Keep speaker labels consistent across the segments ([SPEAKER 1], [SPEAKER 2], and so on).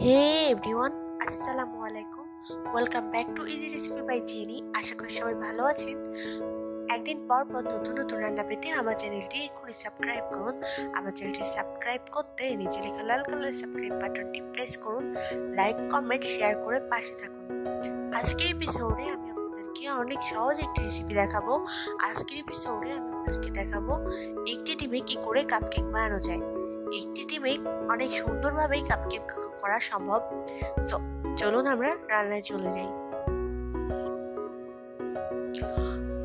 [SPEAKER 1] Hey everyone, আসসালামু আলাইকুম। Welcome back to easy recipe by Jenny. আশা করি সবাই ভালো আছেন। একদিন পর পর নতুন নতুন রান্না পেতে আমার চ্যানেলটি এখনই সাবস্ক্রাইব করুন। আমার চ্যানেলটি সাবস্ক্রাইব করতে নিচে লেখা লাল কালারের সাবস্ক্রাইব বাটনটি প্রেস করুন। লাইক, কমেন্ট, শেয়ার করে পাশে থাকুন। আজকের এপিসোডে আমি আপনাদেরকে অনেক সহজ একটি রেসিপি দেখাবো। আজকের এপিসোডে আমি আপনাদেরকে দেখাবো একটি ডিমে কি করে কাপকেক বানানো যায়। একটি ডিমে অনেক সুন্দরভাবেই কাপকেক করা সম্ভব। সো চলুন আমরা রান্নায় চলে যাই।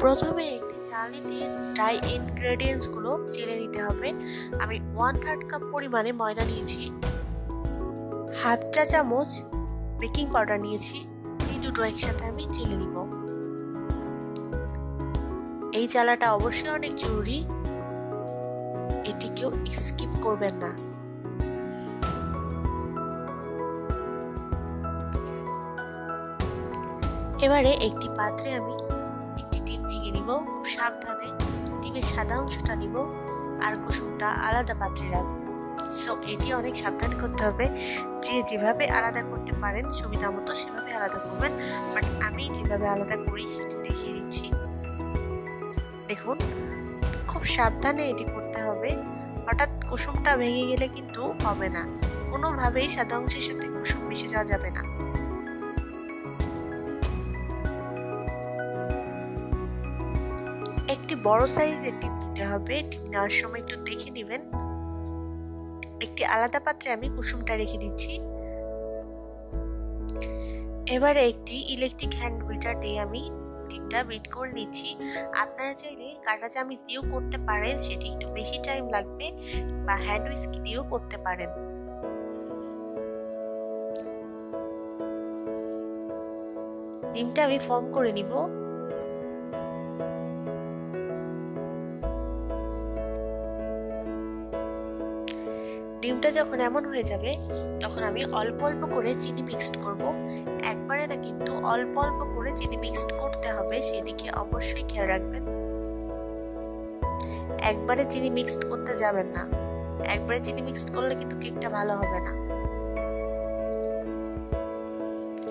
[SPEAKER 1] প্রথমে একটি চালনিতে ড্রাই ইনগ্রেডিয়েন্টস গুলো চেলে নিতে হবে। আমি 1/3 কাপ পরিমাণে ময়দা নিয়েছি, হাফ চা চামচ বেকিং পাউডার নিয়েছি। এই দুটো একসাথে আমি চেলে নিব। এই চালাটা অবশ্যই অনেক জরুরি, এটি কেউ স্কিপ করবেন না। এবারে একটি পাত্রে আমি একটি ডিম ভেঙে নিব। খুব সাবধানে ডিমের সাদা অংশটা নিব আর কুসুমটা আলাদা পাত্রে রাখবো। সো এটি অনেক সাবধানে করতে হবে। যে যেভাবে আলাদা করতে পারেন সুবিধা মতো সেভাবে আলাদা করবেন, বাট আমি যেভাবে আলাদা করি সেটি দেখিয়ে দিচ্ছি। দেখুন, খুব সাবধানে এটি করতে হবে। হঠাৎ কুসুমটা ভেঙে গেলে কিন্তু হবে না, কোনোভাবেই সাদা অংশের সাথে কুসুম মিশে যাওয়া যাবে না। একটি বড় সাইজের ডিম নিতে হবে। ডিম নেওয়ার সময় একটু দেখে নেবেন। একটি আলাদা পাত্রে আমি কুসুমটা রেখে দিচ্ছি। এবারে একটি ইলেকট্রিক হ্যান্ড বিটার দিয়ে আমি ডিমটা বিট করে নিচ্ছি। আপনারা চাইলে কাঁটা চামচ দিয়েও করতে পারেন, সেটি একটু বেশি টাইম লাগবে, বা হ্যান্ড হুইস্ক দিয়েও করতে পারেন। ডিমটা আমি ফর্ম করে নিব। ডিমটা যখন এমন হয়ে যাবে তখন আমি অল্প অল্প করে চিনি মিক্সড করব। একবারে না, কিন্তু অল্প অল্প করে চিনি মিক্সড করতে হবে, সেদিকে অবশ্যই খেয়াল রাখবেন। একবারে চিনি মিক্সড করতে যাবেন না, একবারে চিনি মিক্সড করলে কিন্তু কেকটা ভালো হবে না।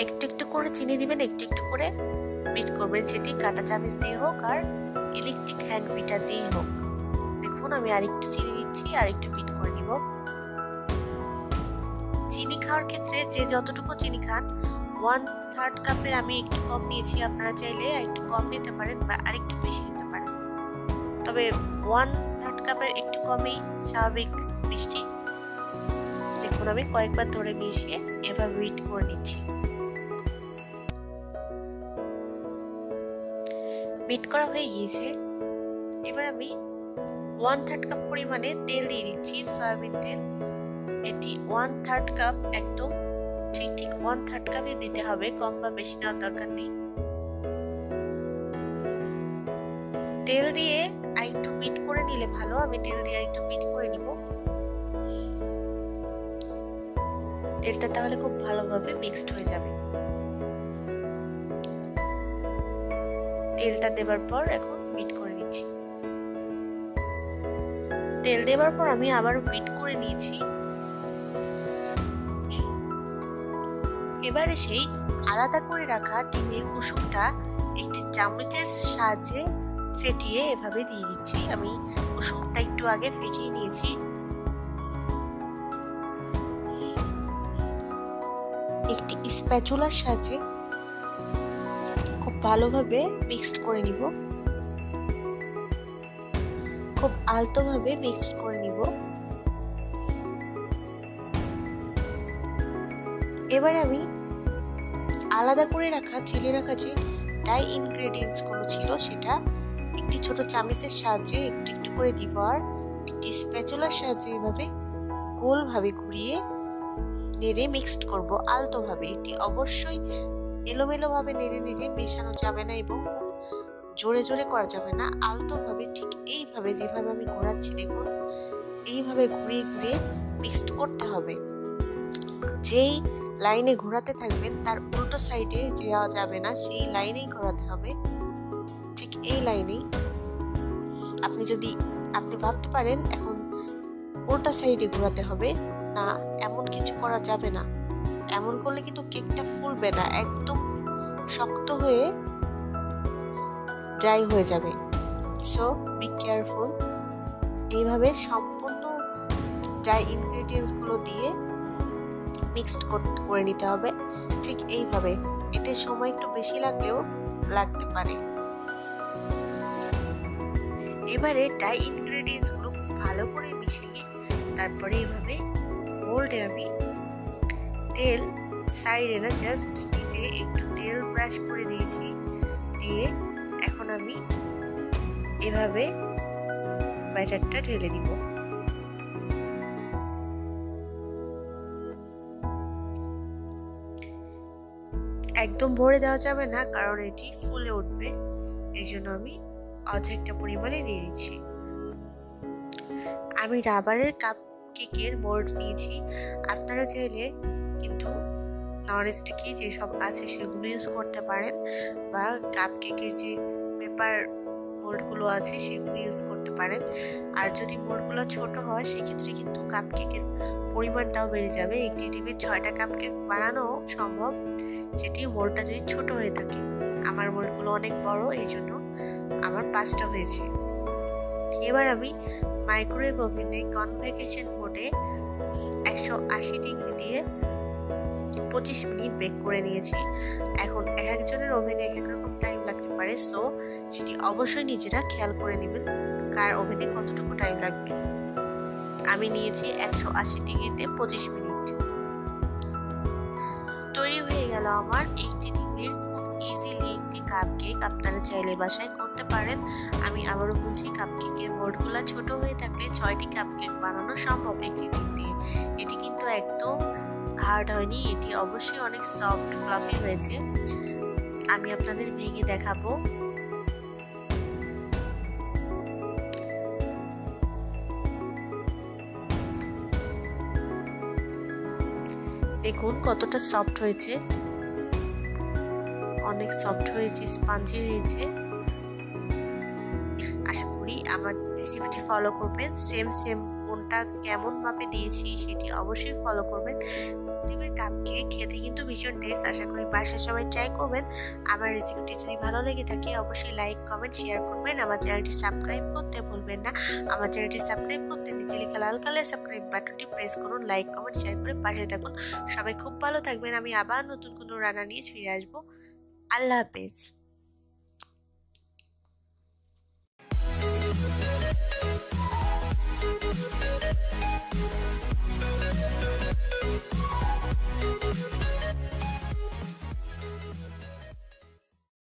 [SPEAKER 1] একটু একটু করে চিনি দিবেন, একটু একটু করে বিট করবেন, সেটি কাঁটা চামচ দিয়ে হোক আর ইলেকট্রিক হ্যান্ড বিটার দিয়ে হোক। দেখুন, আমি আরেকটু চিনি দিচ্ছি, আরেকটু বিট করে নিব। চিনি খাওয়ার ক্ষেত্রে যে যতটুকু চিনি খান, 1/3 কাপের আমি একটু কম নিয়েছি। আপনারা চাইলে একটু কম নিতে পারেন বা আরেকটু বেশি নিতে পারেন, তবে 1/3 কাপের একটু কমই স্বাভাবিক মিষ্টি। দেখুন, আমি কয়েকবার ধরে মিশিয়ে এবার বিট করে নিচ্ছি। বিট করা হয়ে গিয়েছে। এবার আমি 1/3 কাপ পরিমাণে তেল দিয়ে দিচ্ছি, সয়াবিন তেল। এটি 1/3 কাপ, একদম ঠিক 1/3 কাপই দিতে হবে, কম বা বেশি নেওয়ার দরকার নেই। তেল দিয়ে আরেকটু বিট করে নিলে ভালো। আমি তেল দিয়ে আরেকটু বিট করে নিব। তেলটা তাহলে খুব ভালোভাবে মিক্সড হয়ে যাবে। তেলটা দেবার পর এখন বিট করে নিচ্ছি। তেল দেবার পর আমি আবার বিট করে নিয়েছি। এবারে সেই আলাদা করে রাখা ডিমের কুসুমটা একটি চামচের সাহায্যে ফেটিয়ে এভাবে দিয়ে দিচ্ছি। আমি কুসুমটা একটু আগে ফেটিয়ে নিয়েছি। একটি স্প্যাচুলার সাহায্যে খুব ভালোভাবে মিক্সড করে নিব, খুব আলতোভাবে মিক্সড করে নিব। এবার আমি আলাদা করে রাখা চেলে রাখা যে ড্রাই ইনগ্রেডিয়েন্টস গুলো ছিল, সেটা একটি ছোট চামচের সাহায্যে একটু একটু করে দিব, আর একটি স্প্যাচুলার সাহায্যে এভাবে গোলভাবে ঘুরিয়ে নেড়ে মিক্সড করব আলতোভাবে। এটি অবশ্যই এলোমেলো ভাবে নেড়ে নেড়ে মেশানো যাবে না এবং খুব জোরে জোরে করা যাবে না। আলতোভাবে ঠিক এইভাবে যেভাবে আমি ঘোরাচ্ছি, দেখুন, এইভাবে ঘুরিয়ে ঘুরিয়ে মিক্সড করতে হবে। যেই লাইনে ঘোরাতে থাকবেন তার উল্টো সাইডে যাওয়া যাবে না, সেই লাইনেই ঘোরাতে হবে, ঠিক এই লাইনেই। আপনি ভাবতে পারেন এখন উল্টা সাইডে ঘোরাতে হবে, না, এমন কিছু করা যাবে না। এমন করলে কিন্তু কেকটা ফুলবে না, একদম শক্ত হয়ে ড্রাই হয়ে যাবে। So be careful. এইভাবে সম্পূর্ণ ড্রাই ইনগ্রেডিয়েন্টস গুলো দিয়ে মিক্সড করে নিতে হবে, ঠিক এইভাবে। এতে সময় একটু বেশি লাগলেও লাগতে পারে। এবারে ড্রাই ইনগ্রেডিয়েন্টস গুলো খুব ভালো করে মিশিয়ে তারপরে এইভাবে মোল্ডে আমি তেল সাইডে না, জাস্ট নিচে একটু তেল ব্রাশ করে দিয়েছি। দিয়ে এখন আমি এভাবে ব্যাটারটা ঢেলে দিব। একদম ভরে দেওয়া যাবে না, কারণ এটি ফুলে উঠবে। এই জন্য আমি অর্ধেকটা পরিমাণে দিয়ে দিচ্ছি। আমি রাবারের কাপ কেকের মোল্ড নিয়েছি। আপনারা চাইলে কিন্তু নন স্টিকি যেসব আছে সেগুলো ইউজ করতে পারেন, বা কাপ কেকের যে পেপার মোল্ডগুলো আছে সেগুলো ইউজ করতে পারেন। আর যদি মোল্ডগুলো ছোট হয় সেক্ষেত্রে কিন্তু কাপ কেকের পরিমাণটাও বেড়ে যাবে। একটি টিপে 6টা কাপ কেক বানানো সম্ভব, সেটি মোল্ডটা যদি ছোট হয়ে থাকে। আমার মোল্ডগুলো অনেক বড়, এই জন্য আমার 5টা হয়েছে। এবার আমি মাইক্রোওয়েভ ওভেনে কনভেকশন মোডে 180 ডিগ্রি দিয়ে 25 মিনিট বেক করে নিয়েছি। এখন এক একজনের ওভেনে এক এক রকম টাইম লাগতে পারে, সো সেটি অবশ্যই নিজেরা খেয়াল করে নেবেন কার ওভেনে কতটুকু টাইম লাগবে। আমি নিয়েছি 180 ডিগ্রিতে 25 মিনিট। তৈরি হয়ে গেল আমার 80 ডিমের খুব ইজিলি একটি কাপ কেক। আপনারা চাইলে বাসায় করতে পারেন। আমি আবারও বলছি, কাপ কেকের মোল্ডগুলো ছোট হয়ে থাকলে 6টি কাপ কেক বানানো সম্ভব একটি ডিম দিয়ে। এটি কিন্তু একদম হার্ড হয়নি, এটি অবশ্যই অনেক সফট ফ্লাফি হয়েছে। আমি আপনাদের ভেঙে দেখাবো। দেখুন কতটা সফট হয়েছে, অনেক সফট হয়েছে, স্পঞ্জি হয়েছে। আশা করি আমার রেসিপিটি ফলো করবেন। সেম কোনটা কেমন মাপে দিয়েছি সেটি অবশ্যই ফলো করবেন। ডিমের কাপ কেক খেতে কিন্তু ভীষণ টেস্ট। আশা করি বাসায় সবাই ট্রাই করবেন। আমার রেসিপিটি যদি ভালো লেগে থাকে অবশ্যই লাইক, কমেন্ট, শেয়ার করবেন। আমার চ্যানেলটি সাবস্ক্রাইব করতে ভুলবেন না। আমার চ্যানেলটি সাবস্ক্রাইব করতে নিচে লেখা লাল কালার সাবস্ক্রাইব বাটনটি প্রেস করুন। লাইক, কমেন্ট, শেয়ার করে পাশে থাকুন। সবাই খুব ভালো থাকবেন। আমি আবার নতুন কোনো রান্না নিয়ে ফিরে আসবো। আল্লাহ হাফেজ।